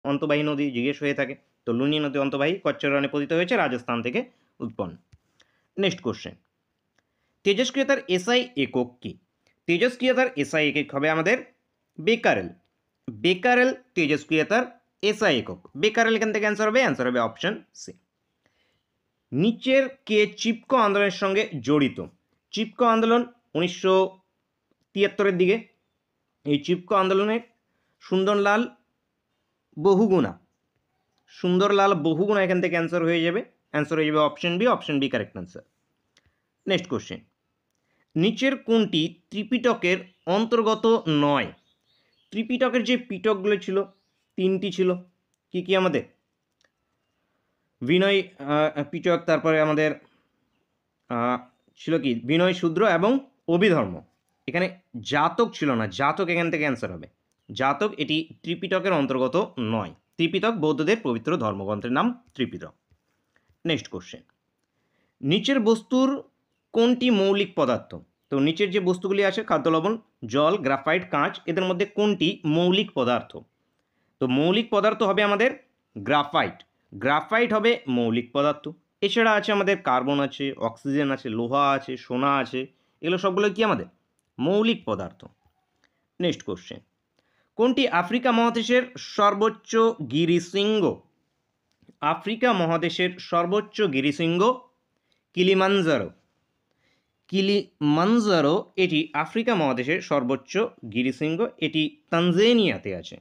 অন্তবাহী নদী জিজ্ঞেস হয়ে থাকে, তো লুনি নদী অন্তবাহী কচ্চরণে পতিত হয়েছে, রাজস্থান থেকে উৎপন্ন। নেক্সট কোশ্চেন, তেজস্ক্রিয়তার এসআই একক কি? তেজস্ক্রিয়তার এসআই একক হবে আমাদের বেকারেল। বেকারেল তেজস্ক্রিয়তার এসআই একক। বেকারেল এখান থেকে অ্যান্সার হবে অপশন সি। নিচের কে চিপকো আন্দোলনের সঙ্গে জড়িত? চিপকো আন্দোলন 1973-এর দিকে। এই চিপকো আন্দোলনে সুন্দরলাল বহুগুণা এখান থেকে অ্যান্সার হয়ে যাবে option B correct answer. Next question, নিচের কোনটি ত্রিপিটকের অন্তর্গত নয়? ত্রিপিটকের যে পিটকগুলো ছিল, 3টি ছিল, কি কি আমাদের? বিনয় পিটক, তারপরে আমাদের ছিল কি বিনয় শূদ্র এবং অভিধর্ম। এখানে জাতক ছিল না, জাতক এখান থেকে অ্যান্সার হবে। জাতক এটি ত্রিপিটকের অন্তর্গত নয়। ত্রিপিটক বৌদ্ধদের পবিত্র ধর্মগ্রন্থের নাম ত্রিপিটক। নেক্সট কোশ্চেন, নিচের বস্তুর কোনটি মৌলিক পদার্থ? তো নিচের যে বস্তুগুলি আছে, খাদ্য লবণ, জল, গ্রাফাইট, কাঁচ, এদের মধ্যে কোনটি মৌলিক পদার্থ? তো মৌলিক পদার্থ হবে আমাদের গ্রাফাইট। গ্রাফাইট হবে মৌলিক পদার্থ। এছাড়া আছে আমাদের কার্বন আছে, অক্সিজেন আছে, লোহা আছে, সোনা আছে, এগুলো সবগুলো কি আমাদের মৌলিক পদার্থ। নেক্সট কোশ্চেন, কোনটি আফ্রিকা মহাদেশের সর্বোচ্চ গিরিশৃঙ্গ? আফ্রিকা মহাদেশের সর্বোচ্চ গিরিশৃঙ্গ কিলিমানজারো। কিলিমানজারো এটি আফ্রিকা মহাদেশের সর্বোচ্চ গিরিশৃঙ্গ, এটি তানজানিয়াতে আছে।